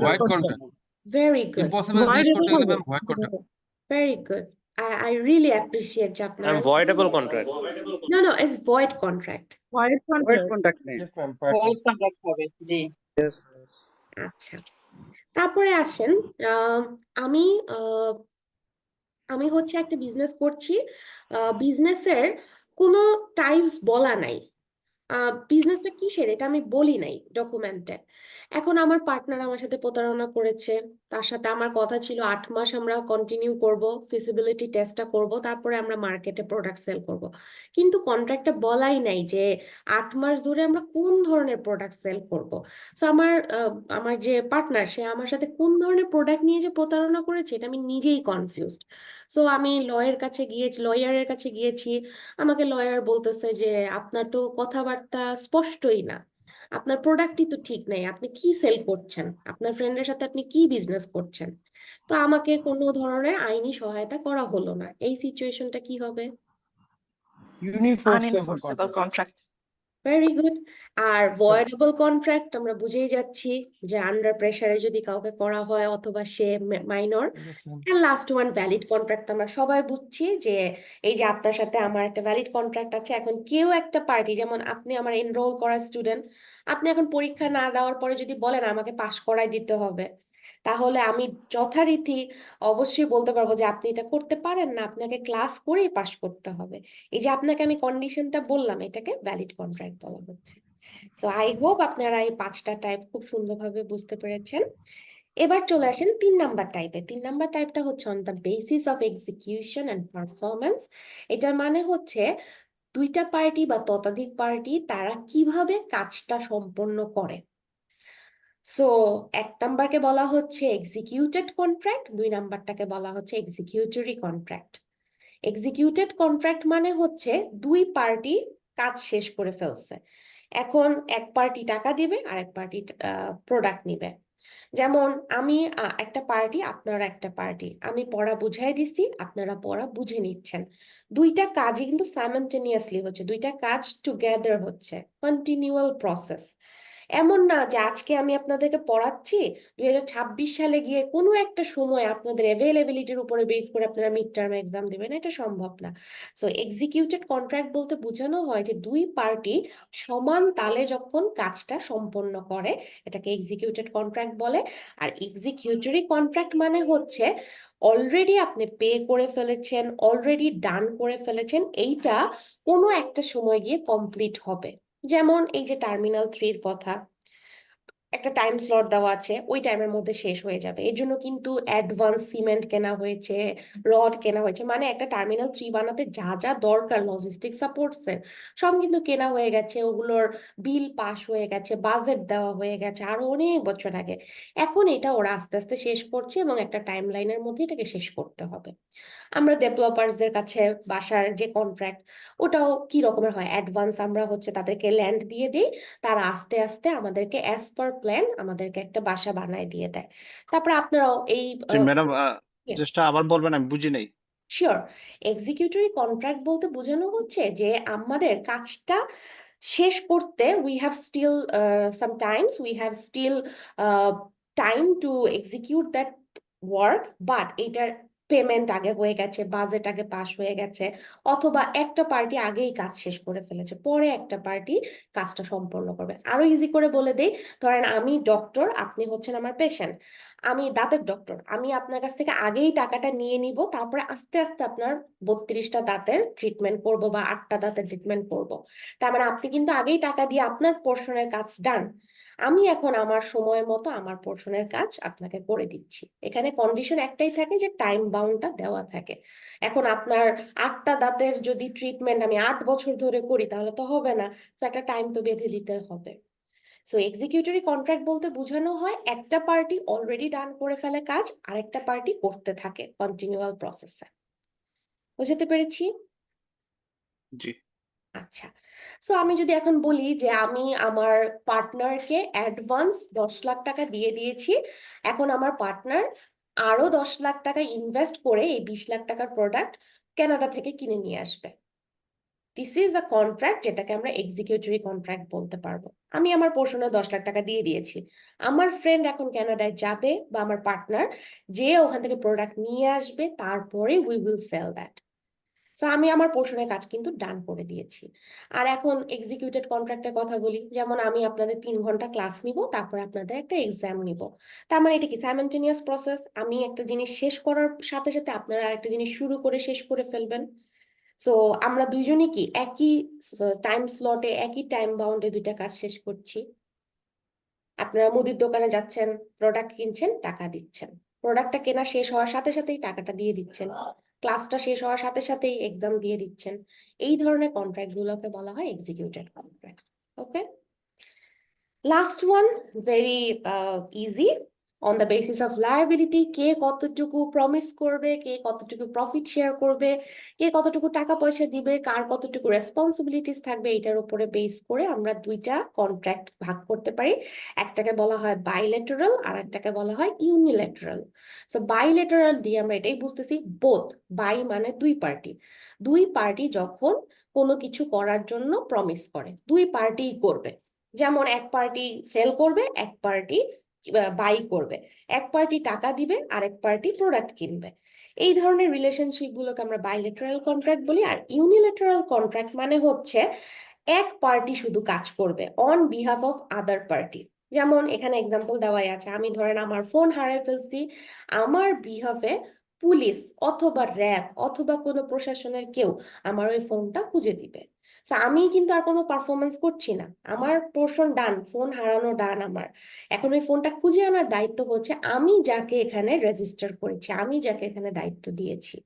Void contract. Very good, impossible জিনিস করতে গেলে ma'am void contract. Very good. I really appreciate যে আপনারা Voidable contract. no, it's void contract. Void void contract. Contract নেই। Void contract হবে জি। আচ্ছা, তারপরে আসেন, আহ, আমি আহ, আমি হচ্ছে একটা বিজনেস করছি, বিজনেসের কোনো টাইপস বলা নাই, বিজনেসটা কিসের এটা আমি বলি নাই ডকুমেন্টে। এখন আমার পার্টনার আমার সাথে প্রতারণা করেছে, তার সাথে আমার কথা ছিল 8 মাস আমরা কন্টিনিউ করব, ফিজিবিলিটি টেস্টটা করব, তারপরে আমরা মার্কেটে প্রোডাক্ট সেল করব। কিন্তু কন্ট্রাক্টে বলাই নাই যে 8 মাস ধরে আমরা কোন ধরনের প্রোডাক্ট সেল করব। সো আমার যে পার্টনার, সে আমার সাথে কোন ধরনের প্রোডাক্ট নিয়ে যে প্রতারণা করেছে এটা আমি নিজেই কনফিউজড। সো আমি লয়ারের কাছে গিয়েছি। আমাকে লয়ার বলতেছে যে আপনার তো কথাবার্তা স্পষ্টই না, আপনার প্রোডাক্টই তো ঠিক নেই, আপনি কি সেল করছেন, আপনার ফ্রেন্ডের সাথে আপনি কি বিজনেস করছেন। তো আমাকে কোনো ধরনের আইনি সহায়তা করা হলো না। এই সিচুয়েশনটা কি হবে? Unenforceable contract. Very good. আর ভয়েডেবল কন্ট্রাক্ট আমরা বুঝেই যাচ্ছি যে আন্ডার প্রেসারে যদি কাউকে করা হয় অথবা সে minor. And last one valid contract, আমরা সবাই বুঝছি যে এই যে আপনার সাথে আমার একটা ভ্যালিড কন্ট্রাক্ট আছে। এখন কেউ একটা পার্টি, যেমন আপনি আমার এনরোল করা স্টুডেন্ট, আপনি এখন পরীক্ষা না দেওয়ার পরে যদি বলেন আমাকে পাশ করাই দিতে হবে, তাহলে আমি যথারীতি অবশ্যই বলতে পারবো যে আপনি এটা করতে পারেন না, আপনাকে ক্লাস করেই পাশ করতে হবে। এই যে আপনাকে আমি কন্ডিশনটা বললাম, এটাকে ভ্যালিড কন্ট্রাক্ট বলা হচ্ছে। সো আই হোপ আপনারা এই 5টা টাইপ খুব সুন্দরভাবে বুঝতে পেরেছেন। এবার চলে আসেন 3 নাম্বার টাইপে। 3 নাম্বার টাইপটা হচ্ছে on the basis of execution and performance. এটার মানে হচ্ছে দুইটা পার্টি বা ততোধিক পার্টি তারা কিভাবে কাজটা সম্পন্ন করে। সো 1 নাম্বারকে বলা হচ্ছে এক্সিকিউটেড কন্ট্রাক্ট, 2 নাম্বারটাকে বলা হচ্ছে এক্সিকিউটরি কন্ট্রাক্ট। এক্সিকিউটেড কন্ট্রাক্ট মানে হচ্ছে দুই পার্টি কাজ শেষ করে ফেলছে, এখন এক পার্টি টাকা দিবে আর এক পার্টি প্রোডাক্ট নিবে। যেমন আমি একটা পার্টি, আপনারা একটা পার্টি, আমি পড়া বুঝাই দিছি, আপনারা পড়া বুঝে নিচ্ছেন। দুইটা কাজই কিন্তু সাইমালটেনিয়াসলি হচ্ছে, দুইটা কাজ টুগেদার হচ্ছে, কন্টিনিউয়াল প্রসেস। এমন না যে আজকে আমি আপনাদেরকে পড়াচ্ছি, 2026 সালে গিয়ে কোনো একটা সময় আপনাদের অ্যাভেলেবিলিটির উপরে বেস করে আপনারা মিড টার্ম এক্সাম দিবেন, এটা সম্ভব না। সো এক্সিকিউটেড কন্ট্রাক্ট বলতে বোঝানো হয় যে দুই পার্টি সমান তালে যখন কাজটা সম্পন্ন করে, এটাকে এক্সিকিউটেড কন্ট্রাক্ট বলে। আর এক্সিকিউটরি কন্ট্রাক্ট মানে হচ্ছে অলরেডি আপনি পে করে ফেলেছেন, অলরেডি ডান করে ফেলেছেন, এইটা কোনো একটা সময় গিয়ে কমপ্লিট হবে। যেমন এই যে টার্মিনাল 3-র কথা, একটা টাইম স্লট দেওয়া আছে, ওই টাইমের মধ্যে শেষ হয়ে যাবে। এর জন্য কিন্তু অ্যাডভান্স সিমেন্ট কেনা হয়েছে, রড কেনা হয়েছে, মানে একটা টার্মিনাল 3 বানাতে যা যা দরকার লজিস্টিক সাপোর্টসের সব কিন্তু কেনা হয়ে গেছে, ওগুলোর বিল পাস হয়ে গেছে, বাজেট দেওয়া হয়ে গেছে আরো অনেক বছর আগে। এখন এটা ওরা আস্তে আস্তে শেষ করছে এবং একটা টাইম লাইনের মধ্যে এটাকে শেষ করতে হবে। আমরা ডেভেলপারসদের কাছে বাসার যে কন্ট্রাক্ট, ওটাও কি রকমের হয়, অ্যাডভান্স আমরা হচ্ছে তাদেরকে ল্যান্ড দিয়ে দিই, তারা আস্তে আস্তে আমাদেরকে অ্যাজ পার প্ল্যান আমাদেরকে একটা বাসা বানায় দিয়ে দেয়। তারপরে আপনারাও এই ম্যাডাম yes, জাস্ট আবার বলবেন, আমি বুঝি নাই। শিওর। এক্সিকিউটরি কন্ট্রাক্ট বলতে বোঝানো হচ্ছে যে আমাদের কাজটা শেষ করতে we have still sometimes we have still time to execute that work, but এটার পেমেন্ট আগে হয়ে গেছে, বাজেট আগে পাস হয়ে গেছে, অথবা একটা পার্টি আগেই কাজ শেষ করে ফেলেছে, পরে একটা পার্টি কাজটা সম্পন্ন করবে। আরো ইজি করে বলে দেই, ধরেন আমি ডক্টর, আপনি হচ্ছেন আমার পেশেন্ট, আমি দাঁতের ডক্টর, আমি আপনার কাছ থেকে আগেই টাকাটা নিয়ে নিব, তারপরে আস্তে আস্তে আপনার 32টা দাঁতের ট্রিটমেন্ট করব বা 8টা দাঁতের ট্রিটমেন্ট করব। তার মানে আপনি কিন্তু আগেই টাকা দিয়ে আপনার পোর্শনের কাজ ডান, আমি এখন আমার সময় মতো আমার পোর্শনের কাজ আপনাকে করে দিচ্ছি। এখানে কন্ডিশন একটাই থাকে যে টাইম বাউন্ডটা দেওয়া থাকে। এখন আপনার 8টা দাঁতের যদি ট্রিটমেন্ট আমি 8 বছর ধরে করি তাহলে তো হবে না, তো একটা টাইম তো বেঁধে দিতে হবে। সো এক্সিকিউটরি কন্ট্রাক্ট বলতে বোঝানো হয় একটা পার্টি অলরেডি ডান করে ফেলে কাজ, আরেকটা পার্টি করতে থাকে কন্টিনিউয়াল প্রসেসে। বুঝতে পেরেছি? জি। আচ্ছা, সো আমি যদি এখন বলি যে আমি আমার পার্টনারকে অ্যাডভান্স 10 লাখ টাকা দিয়ে দিয়েছি, এখন আমার পার্টনার আরো 10 লাখ টাকা ইনভেস্ট করে এই 20 লাখ টাকার প্রোডাক্ট কানাডা থেকে কিনে নিয়ে আসবে। দিস ইজ আ কন্ট্রাক্ট, যেটাকে আমরা এক্সিকিউটরি কন্ট্রাক্ট বলতে পারবো। আমি আমার পোর্শনে 10 লাখ টাকা দিয়ে দিয়েছি, আমার ফ্রেন্ড এখন কানাডায় যাবে বা আমার পার্টনার যে ওখান থেকে প্রোডাক্ট নিয়ে আসবে, তারপরে we will sell that. So আমি আমার পোর্শনের কাজ কিন্তু ডান করে দিয়েছি। আর এখন এক্সিকিউটেড কন্ট্রাক্টের কথা বলি, যেমন আমি আপনাদের 3 ঘন্টা ক্লাস নিব, তারপরে আপনাদের একটা এক্সাম নিব। তার মানে এটা কি সাইমultaneous প্রসেস, আমি একটা জিনিস শেষ করার সাথে সাথে আপনারা আরেকটা জিনিস শুরু করে শেষ করে ফেলবেন। সো আমরা দুইজনই কি একই টাইম স্লটে একই টাইম বাউন্ডে দুইটা কাজ শেষ করছি। আপনারা মুদির দোকানে যাচ্ছেন, প্রোডাক্ট কিনছেন, টাকা দিচ্ছেন, প্রোডাক্টটা কেনা শেষ হওয়ার সাথে সাথেই টাকাটা দিয়ে দিচ্ছেন, ক্লাসটা শেষ হওয়ার সাথে সাথেই এক্সাম দিয়ে দিচ্ছেন। এই ধরনের কন্ট্রাক্ট গুলোকে বলা হয় executed contract. Okay, last one, very easy. On the basis of liability, কে কতটুকু প্রমিস করবে, কে কতটুকু প্রফিট শেয়ার করবে, কে কতটুকু টাকা পয়সা দিবে, কার কতটুকু রেসপন্সিবিলিটিস থাকবে, এটার উপরে বেস করে আমরা দুইটা কন্ট্রাক্ট ভাগ করতে পারি। একটাকে বলা হয় বাইলেটারাল আর একটাকে বলা হয় ইউনিল্যাটারাল। সো বাইলেটারাল দিয়ে আমরা এটাই বুঝতেছি, বোথ, বাই মানে দুই পার্টি, দুই পার্টি যখন কোনো কিছু করার জন্য প্রমিস করে, দুই পার্টিই করবে। যেমন এক পার্টি সেল করবে, এক পার্টি বাই করবে, এক পার্টি টাকা দিবে, আরেক পার্টি প্রোডাক্ট কিনবে। এই ধরনের রিলেশনশিপ গুলোকে আমরা বাইলেটারাল কন্ট্রাক্ট বলি। আর ইউনিল্যাটারাল কন্ট্রাক্ট মানে হচ্ছে এক পার্টি শুধু কাজ করবে on behalf of other party. যেমন এখানে এক্সাম্পল দেওয়াই আছে, আমি ধরেন আমার ফোন হারিয়ে ফেলছি, আমার বিহাফে পুলিশ অথবা র্যাব অথবা কোনো প্রশাসনের কেউ আমার ওই ফোনটা খুঁজে দিবে। আমি কিন্তু আর কোনো পারফরমেন্স করছি না, আমার পোর্শন ডান, ফোন হারানো ডান আমার। এখন ওই ফোনটা খুঁজে আনার দায়িত্ব হচ্ছে আমি যাকে এখানে রেজিস্টার করেছি, আমি যাকে এখানে দায়িত্ব দিয়েছি।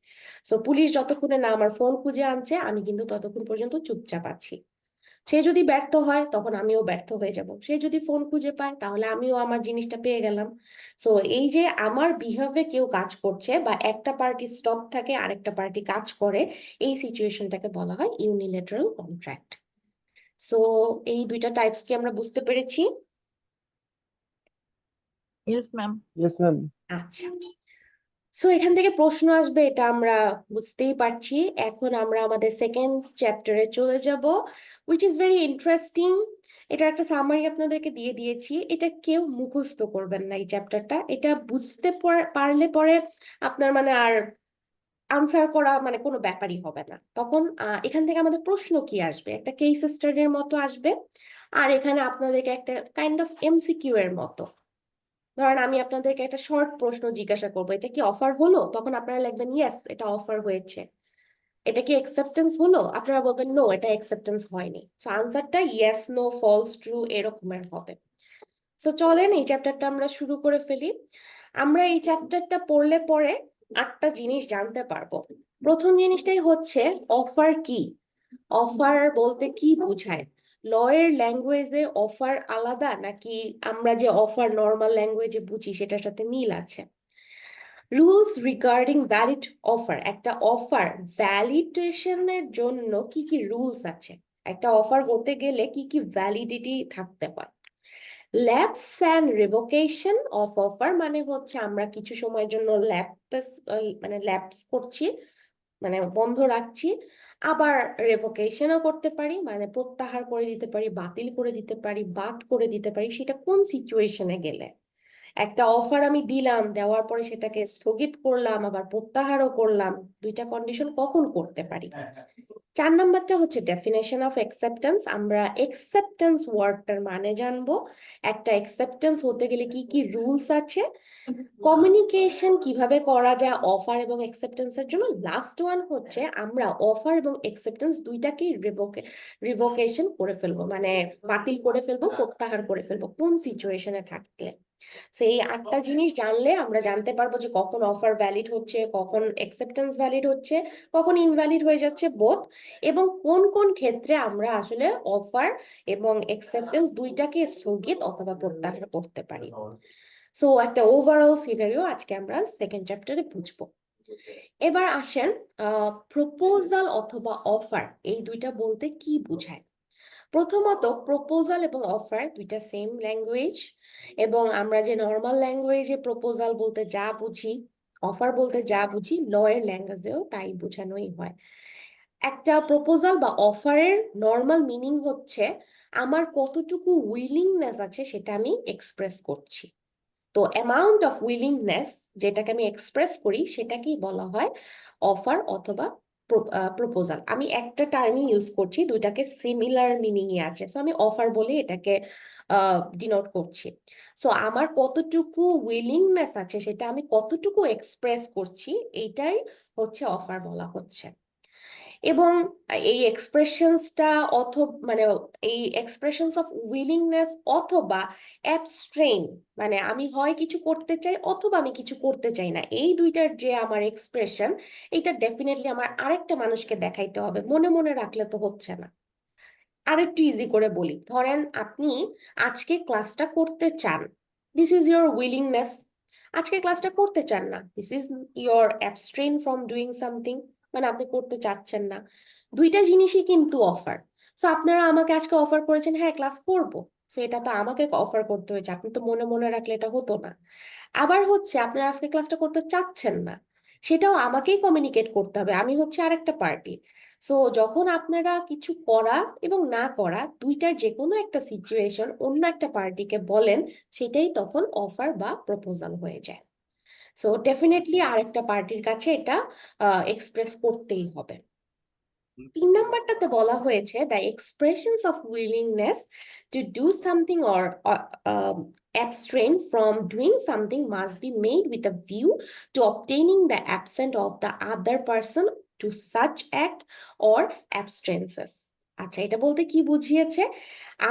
সো পুলিশ যতক্ষণে না আমার ফোন খুঁজে আনছে, আমি কিন্তু ততক্ষণ পর্যন্ত চুপচাপ আছি। সে যদি ব্যর্থ হয় তখন আমিও ব্যর্থ হয়ে যাব, সে যদি ফোন খুঁজে পায় তাহলে আমিও আমার জিনিসটা পেয়ে গেলাম। সো এই যে আমার বিহেভে কেউ কাজ করছে বা একটা পার্টি স্টপ থাকে আরেকটা পার্টি কাজ করে, এই সিচুয়েশনটাকে বলা হয় ইউনিল্যাটারাল কন্ট্রাক্ট। সো এই দুইটা টাইপস কি আমরা বুঝতে পেরেছি? Yes, ma'am. Yes ma'am. আচ্ছা, সো এখান থেকে প্রশ্ন আসবে, এটা আমরা বুঝতেই পারছি। এখন আমরা আমাদের সেকেন্ড চ্যাপ্টারে চলে যাব, উইচ ইজ ভেরি ইন্টারেস্টিং। এটার একটা সামারি আপনাদেরকে দিয়ে দিয়েছি, এটা কেউ মুখস্থ করবেন না, এই চ্যাপ্টারটা এটা বুঝতে পারলে পরে আপনার মানে আর আনসার করা মানে কোনো ব্যাপারই হবে না। তখন এখান থেকে আমাদের প্রশ্ন কি আসবে, একটা কেস স্টাডির মতো আসবে, আর এখানে আপনাদেরকে একটা কাইন্ড অফ এমসিকিউ এর মতো। ধরেন আমি আপনাদেরকে একটা শর্ট প্রশ্ন জিজ্ঞাসা করবো, এটা কি অফার হলো, তখন আপনারা লিখবেন ইয়েস এটা অফার হয়েছে। এটা কি অ্যাকসেপ্টেন্স হলো, আপনারা বলবেন নো এটা অ্যাকসেপ্টেন্স হয়নি। সো আনসারটা ইয়েস, নো, ফলস, ট্রু এরকমের হবে। সো চলেন এই চ্যাপ্টারটা আমরা শুরু করে ফেলি। আমরা এই চ্যাপ্টারটা পড়লে পরে 8টা জিনিস জানতে পারবো। প্রথম জিনিসটাই হচ্ছে অফার কি, অফার বলতে কি বোঝায়, ল এর ল্যাঙ্গুয়েজে অফার আলাদা নাকি আমরা যে অফার নর্মাল ল্যাঙ্গুয়েজে বুঝি সেটার সাথে মিল আছে। রুলস রিগার্ডিং ভ্যালিড অফার, একটা অফার ভ্যালিডেশনের জন্য কি কি রুলস আছে, একটা অফার হতে গেলে কি কি ভ্যালিডিটি থাকতে হয়। Lapse and revocation of offer মানে হচ্ছে আমরা কিছু সময়ের জন্য ল্যাপস করছি, মানে বন্ধ রাখছি, আবার রেভোকেশনও করতে পারি, মানে প্রত্যাহার করে দিতে পারি, বাতিল করে দিতে পারি, বাদ করে দিতে পারি। সেটা কোন সিচুয়েশনে গেলে, একটা অফার আমি দিলাম, দেওয়ার পরে সেটাকে স্থগিত করলাম, আবার প্রত্যাহারও করলাম, দুইটা কন্ডিশন কখন করতে পারি। 4 নাম্বারটা হচ্ছে ডেফিনেশন অফ অ্যাকসেপ্টেন্স। আমরা অ্যাকসেপ্টেন্স ওয়ার্ডটার মানে জানবো, একটা অ্যাকসেপ্টেন্স হতে গেলে কি কি রুলস আছে, কমিউনিকেশন কিভাবে করা যায় অফার এবং অ্যাকসেপ্টেন্সের জন্য। লাস্ট ওয়ান হচ্ছে আমরা অফার এবং অ্যাকসেপ্টেন্স দুইটাকেই রিভোকেশন করে ফেলবো, মানে বাতিল করে ফেলবো, প্রত্যাহার করে ফেলবো কোন সিচুয়েশনে থাকলে। সো এই 8টা জিনিস জানলে আমরা জানতে পারবো যে কখন অফার ভ্যালিড হচ্ছে, কখন অ্যাকসেপ্টেন্স ভ্যালিড হচ্ছে, কখন ইনভ্যালিড হয়ে যাচ্ছে বোথ, এবং কোন কোন ক্ষেত্রে আমরা আসলে অফার এবং অ্যাকসেপ্টেন্স দুইটাকে স্থগিত অথবা প্রত্যাহার করতে পারি। সো একটা ওভারঅল সিনারিও আজকে আমরা সেকেন্ড চ্যাপ্টারে বুঝবো। এবার আসেন প্রপোজাল অথবা অফার এই দুইটা বলতে কি বোঝায়। প্রথমত প্রপোজাল এবং অফার দুইটা সেম ল্যাঙ্গুয়েজ, এবং আমরা যে নর্মাল ল্যাঙ্গুয়েজে প্রপোজাল বলতে যা বুঝি, অফার বলতে যা বুঝি, ল এর ল্যাঙ্গুয়েজেও তাই বোঝানোই হয়। একটা প্রপোজাল বা অফারের নর্মাল মিনিং হচ্ছে আমার কতটুকু উইলিংনেস আছে সেটা আমি এক্সপ্রেস করছি। তো অ্যামাউন্ট অফ উইলিংনেস যেটাকে আমি এক্সপ্রেস করি সেটাকেই বলা হয় অফার অথবা প্রপোজাল। আমি একটা টার্মই ইউজ করছি, দুইটাকে সিমিলার মিনিংয়ে আছে, সো আমি অফার বলে এটাকে ডিনোট করছি। সো আমার কতটুকু উইলিংনেস আছে সেটা আমি কতটুকু এক্সপ্রেস করছি, এইটাই হচ্ছে অফার বলা হচ্ছে। এবং এই এক্সপ্রেশনসটা মানে এই এক্সপ্রেশনস অফ উইলিংনেস অথবা অ্যাবস্ট্রেইন, মানে আমি হয় কিছু করতে চাই অথবা আমি কিছু করতে চাই না, এই দুইটার যে আমার এক্সপ্রেশন, এটা ডেফিনেটলি আমার আরেকটা মানুষকে দেখাইতে হবে, মনে মনে রাখলে তো হচ্ছে না। আরেকটু ইজি করে বলি, ধরেন আপনি আজকে ক্লাসটা করতে চান, দিস ইজ ইয়োর উইলিংনেস। আজকে ক্লাসটা করতে চান না, this is your abstain from doing something, মানে আপনি করতে চাচ্ছেন না। দুইটা জিনিসই কিন্তু অফার। সো আপনারা আমাকে আজকে অফার করেছেন হ্যাঁ ক্লাস করব, সো এটা তো আমাকে অফার করতে হয়েছে, আপনি তো মনে মনে রাখলে এটা হতো না। আবার হচ্ছে আপনারা আজকে ক্লাসটা করতে চাচ্ছেন না, সেটাও আমাকেই কমিউনিকেট করতে হবে, আমি হচ্ছে আরেকটা পার্টি। সো যখন আপনারা কিছু করা এবং না করা দুইটার যে কোনো একটা সিচুয়েশন অন্য একটা পার্টিকে বলেন, সেটাই তখন অফার বা প্রপোজাল হয়ে যায়। সো ডেফিনেটলি আরেকটা পার্টির কাছে এটা এক্সপ্রেস করতেই হবে। 3 নাম্বারটাতে বলা হয়েছে the expressions of willingness to do something or abstain from doing something must be made with a view to obtaining the absent of the other person to such act or abstinences. আচ্ছা, এটা বলতে কি বুঝিয়েছে,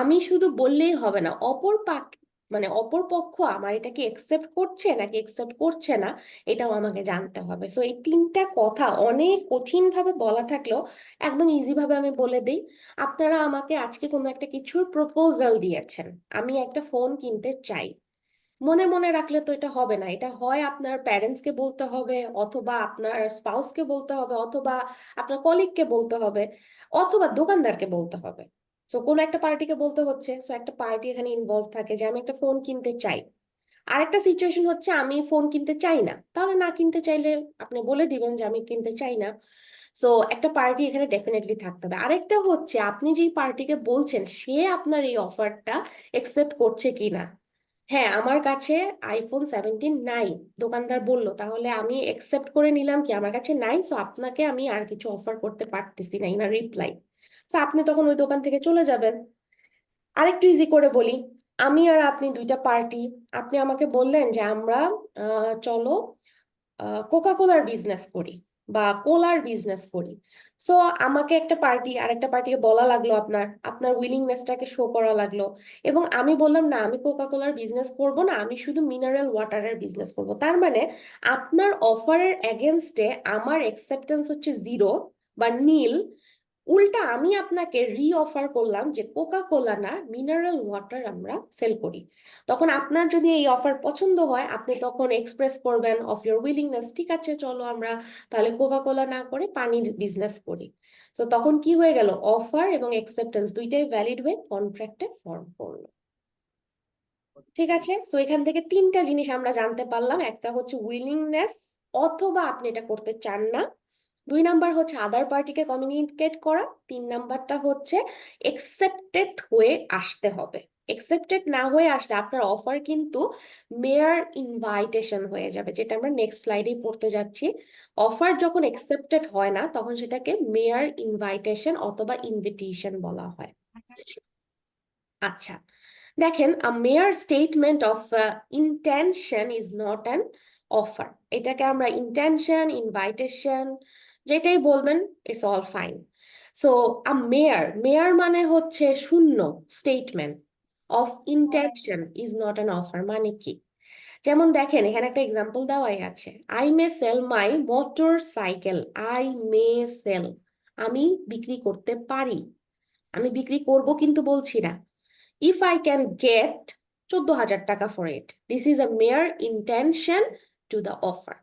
আমি শুধু বললেই হবে না, অপর পক্ষ আমার এটাকে একসেপ্ট করছে নাকি একসেপ্ট করছে না, এটাও আমাকে জানতে হবে। সো এই 3টা কথা অনেক কঠিন ভাবে বলা থাকলেও একদম ইজি ভাবে আমি বলে দিই। আপনারা আমাকে আজকে কোনো একটা কিছুর প্রপোজাল দিয়েছেন, আমি একটা ফোন কিনতে চাই, মনে মনে রাখলে তো এটা হবে না, এটা হয় আপনার প্যারেন্টসকে বলতে হবে, অথবা আপনার স্পাউসকে বলতে হবে, অথবা আপনার কলিগকে বলতে হবে, অথবা দোকানদারকে বলতে হবে। সো কোনো একটা পার্টিকে বলতে হচ্ছে, সো একটা পার্টি এখানে ইনভলভ থাকে যে আমি একটা ফোন কিনতে চাই। আরেকটা সিচুয়েশন হচ্ছে আমি ফোন কিনতে চাই না, তাহলে না কিনতে চাইলে আপনি বলে দিবেন যে আমি কিনতে চাই না। সো একটা পার্টি এখানে ডেফিনেটলি থাকতে হবে। আরেকটা হচ্ছে আপনি যেই পার্টিকে বলছেন সে আপনার এই অফারটা একসেপ্ট করছে কিনা। হ্যাঁ, আমার কাছে আইফোন 17 নাই, দোকানদার বলল, তাহলে আমি একসেপ্ট করে নিলাম কি আমার কাছে নাই, সো আপনাকে আমি আর কিছু অফার করতে পারতেছি না, ইনা রিপ্লাই। সো আপনি তখন ওই দোকান থেকে চলে যাবেন। আরেকটু ইজি করে বলি, আমি আর আপনি দুইটা পার্টি, আপনি আমাকে বললেন যে আমরা চলো কোকা কোলার বিজনেস করি, বা কোলার বিজনেস করি, সো আমাকে একটা পার্টি আরেকটা পার্টিকে বলা লাগলো আপনার আপনার উইলিংনেসটাকে শো করা লাগলো, এবং আমি বললাম না আমি কোকা কোলার বিজনেস করব না, আমি শুধু মিনারেল ওয়াটারের বিজনেস করব। তার মানে আপনার অফারের এগেনস্টে আমার অ্যাকসেপ্টেন্স হচ্ছে 0 বা নীল। উল্টা আমি আপনাকে রি অফার করলাম যে কোকা কোলা না, মিনারেল ওয়াটার আমরা সেল করি। তখন আপনার যদি এই অফার পছন্দ হয়, আপনি তখন এক্সপ্রেস করবেন অফ ইউর উইলিংনেস, ঠিক আছে চলো আমরা তাহলে কোকা কোলা না করে পানির বিজনেস করি। তো তখন কি হয়ে গেল, অফার এবং অ্যাকসেপ্টেন্স দুইটাই ভ্যালিড হয়ে কন্ট্রাক্টে ফর্ম করলো। ঠিক আছে, তো এখান থেকে 3টা জিনিস আমরা জানতে পারলাম। একটা হচ্ছে উইলিংনেস, অথবা আপনি এটা করতে চান না। 2 নাম্বার হচ্ছে আদার পার্টিকে কমিউনিকেট করা। 3 নাম্বারটা হচ্ছে একসেপ্টেড হয়ে আসতে হবে। একসেপ্টেড না হয়ে আসলে আপনার অফার কিন্তু মেয়ার ইনভাইটেশন হয়ে যাবে, যেটা আমরা নেক্সট স্লাইডেই পড়তে যাচ্ছি। অফার যখন একসেপ্টেড হয় না, তখন সেটাকে মেয়ার ইনভাইটেশন অথবা ইনভিটেশন বলা হয়। আচ্ছা, দেখেন, a mere statement of intention is not an offer. এটাকে আমরা intention, invitation যেটাই বলবেন, it's all fine. So a mere মানে হচ্ছে শূন্য, statement of intention is not an offer মানে কি? যেমন দেখেন এখানে একটা এক্সাম্পল দেওয়াই আছে, I may sell my motorcycle. I may sell, আমি বিক্রি করতে পারি, আমি বিক্রি করব কিন্তু বলছি না। If I can get 14,000 টাকা for it, this is a mere intention to the offer.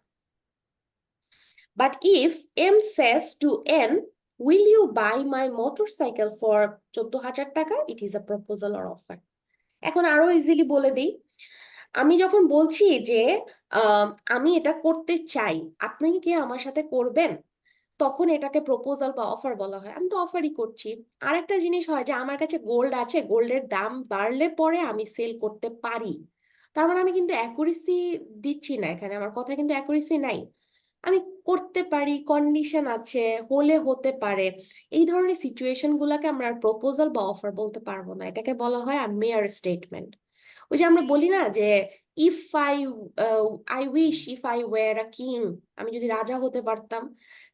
But if M says to N, will you buy my motorcycle for 14,000 টাকা, it is a proposal or offer. এখন আরো easily বলে দিই, আমি যখন বলছি যে আমি এটা করতে চাই, আপনি কি আমার সাথে করবেন, তখন এটাকে প্রপোজাল বা অফার বলা হয়। আমি তো অফারই করছি। আরেকটা জিনিস হয় যে আমার কাছে গোল্ড আছে, গোল্ডের দাম বাড়লে পরে আমি সেল করতে পারি, তার মানে আমি কিন্তু অ্যাকুরেসি দিচ্ছি না, এখানে আমার কথা কিন্তু অ্যাকুরেসি নাই। আমি করতে পারি, কন্ডিশন আছে, হলে হতে পারে, এই ধরনের সিচুয়েশন গুলাকে আমরা প্রপোজাল বা অফার বলতে পারবো না, এটাকে বলা হয় মেয়ার স্টেটমেন্ট। ওই যে আমরা বলি না যে if I I wish if I were a king, আমি যদি রাজা হতে পারতাম,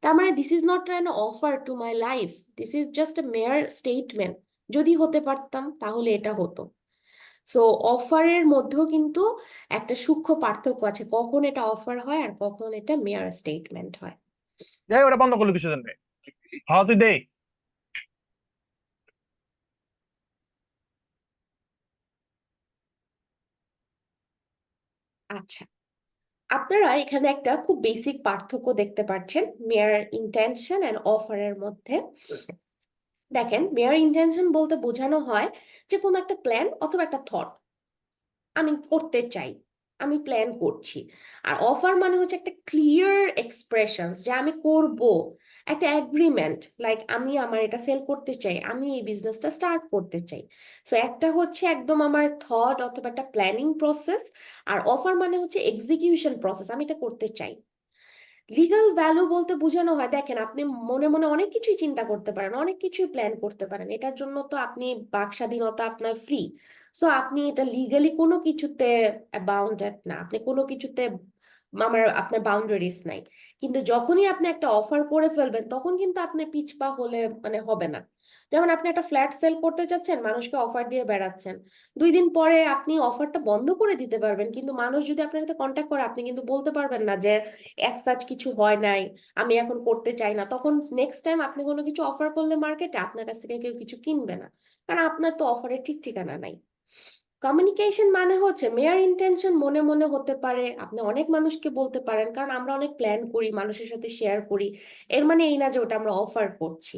তার মানে this is not an offer to my life, this is just a mere statement. যদি হতে পারতাম তাহলে এটা হতো। সো অফারের মধ্যেও কিন্তু একটা সূক্ষ্ম পার্থক্য আছে, কখন এটা অফার হয় আর কখন এটা মেয়ার স্টেটমেন্ট হয়। যাই ওটা বন্ধ করলো কিসের জন্য? হ্যাঁ তুই দে। আচ্ছা, আপনারা এখানে একটা খুব বেসিক পার্থক্য দেখতে পাচ্ছেন মেয়ার ইন্টেনশন এন্ড অফারের মধ্যে। দেখেন, মেয়ার ইন্টেনশন বলতে বোঝানো হয় যে কোনো একটা প্ল্যান অথবা একটা থট আমি করতে চাই, আমি প্ল্যান করছি। আর অফার মানে হচ্ছে একটা ক্লিয়ার এক্সপ্রেশনস যে আমি করব, একটা এগ্রিমেন্ট, লাইক আমি আমার এটা সেল করতে চাই, আমি এই বিজনেসটা স্টার্ট করতে চাই। সো একটা হচ্ছে একদম আমার থট অথবা একটা প্ল্যানিং প্রসেস, আর অফার মানে হচ্ছে এক্সিকিউশন প্রসেস, আমি এটা করতে চাই। লিগ্যাল ভ্যালু বলতে বোঝানো হয়, দেখেন আপনি মনে মনে অনেক কিছুই চিন্তা করতে পারেন, অনেক কিছুই প্ল্যান করতে পারেন, এটার জন্য তো আপনি বাক স্বাধীনতা আপনার ফ্রি। সো আপনি এটা লিগালি কোনো কিছুতে বাউন্ডেড না, আপনি কোনো কিছুতে আপনার বাউন্ডারিজ নাই। কিন্তু যখনই আপনি একটা অফার করে ফেলবেন, তখন কিন্তু আপনি পিছপা হলে মানে হবে না। যেমন আপনি একটা ফ্ল্যাট সেল করতে চাচ্ছেন, মানুষকে অফার দিয়ে বেড়াচ্ছেন, 2 দিন পরে আপনি অফারটা বন্ধ করে দিতে পারবেন, কিন্তু মানুষ যদি আপনার সাথে কন্ট্যাক্ট করে, আপনি কিন্তু বলতে পারবেন না যে অ্যাজ সাচ কিছু হয় নাই, আমি এখন করতে চাই না। তখন নেক্সট টাইম আপনি কোনো কিছু অফার করলে মার্কেটে, আপনার কাছ থেকে কেউ কিছু কিনবে না, কারণ আপনার তো অফারের ঠিক ঠিকানা নাই। কমিউনিকেশন মানে হচ্ছে মেয়ার ইন্টেনশন মনে মনে হতে পারে, আপনি অনেক মানুষকে বলতে পারেন, কারণ আমরা অনেক প্ল্যান করি, মানুষের সাথে শেয়ার করি, এর মানে এই না যে ওটা আমরা অফার করছি।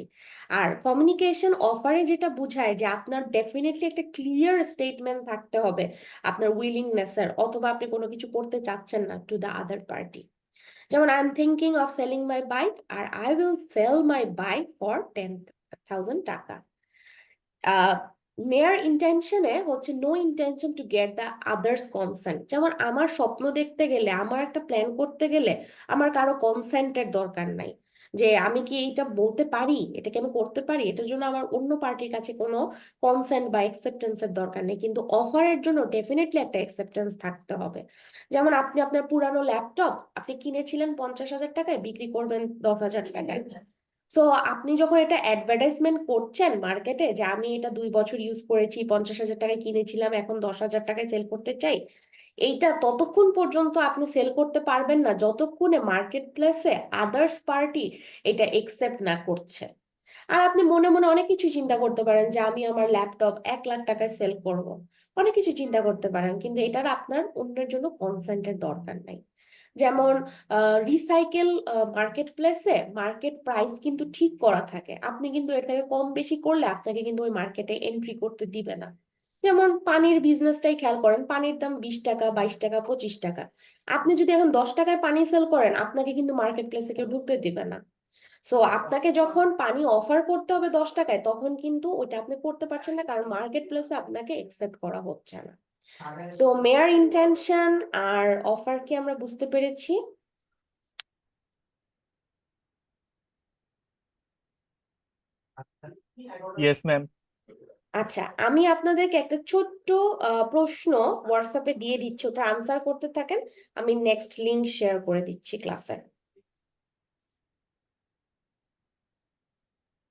আর কমিউনিকেশন অফারে যেটা বোঝায় যে আপনার ডেফিনেটলি একটা ক্লিয়ার স্টেটমেন্ট থাকতে হবে আপনার উইলিংনেসের, অথবা আপনি কোনো কিছু করতে চাচ্ছেন না টু দ্য আদার পার্টি। যেমন I am thinking of selling my bike, আর I will sell my bike for 10,000 টাকা। মেয়ার ইন্টেনশনে হচ্ছে no intention to get the others consent. যেমন আমার স্বপ্ন দেখতে গেলে, আমার একটা প্ল্যান করতে গেলে আমার কারো কনসেন্টের দরকার নাই। যে আমি কি এটা বলতে পারি, এটাকে আমি করতে পারি, এটার জন্য আমার অন্য পার্টির কাছে কোনো কনসেন্ট বা অ্যাকসেপ্টেন্সের দরকার নেই, কিন্তু অফারের জন্য ডেফিনেটলি একটা অ্যাকসেপ্টেন্স থাকতে হবে। যেমন আপনি আপনার পুরানো ল্যাপটপ আপনি কিনেছিলেন 50,000 টাকায়, বিক্রি করবেন 10,000 টাকায়। সো আপনি যখন এটা অ্যাডভার্টাইজমেন্ট করছেন মার্কেটে যে আমি এটা 2 বছর ইউজ করেছি, 50,000 টাকায় কিনেছিলাম, এখন 10,000 টাকায় সেল করতে চাই, এইটা ততক্ষণ পর্যন্ত আপনি সেল করতে পারবেন না যতক্ষণে মার্কেট প্লেসে আদার্স পার্টি এটা একসেপ্ট না করছে। আর আপনি মনে মনে অনেক কিছু চিন্তা করতে পারেন যে আমি আমার ল্যাপটপ 1 লাখ টাকায় সেল করব, অনেক কিছু চিন্তা করতে পারেন, কিন্তু এটার আপনার অন্যের জন্য কনসেন্টের দরকার নাই। যেমন রিসাইকেল মার্কেট প্লেসে মার্কেট প্রাইস কিন্তু ঠিক করা থাকে, আপনি কিন্তু এর থেকে কম বেশি করলে আপনাকে কিন্তু ওই মার্কেটে এন্ট্রি করতে দিবে না। যেমন পানির বিজনেসটাই খেয়াল করেন, পানির দাম 20 টাকা, 22 টাকা, 25 টাকা। আপনি যদি এখন 10 টাকায় পানি সেল করেন, আপনাকে কিন্তু মার্কেট প্লেসে কেউ ঢুকতে দিবে না। সো আপনাকে যখন পানি অফার করতে হবে 10 টাকায়, তখন কিন্তু ওইটা আপনি করতে পারছেন না, কারণ মার্কেট প্লেসে আপনাকে একসেপ্ট করা হচ্ছে না। সো মেয়ার ইন্টেনশন আর অফার কি আমরা বুঝতে পেরেছি? Yes ma'am. আচ্ছা, আমি আপনাদেরকে একটা ছোট্ট প্রশ্ন হোয়াটসঅ্যাপে দিয়ে দিচ্ছি, ওটা আনসার করতে থাকেন, আমি নেক্সট লিংক শেয়ার করে দিচ্ছি ক্লাসে।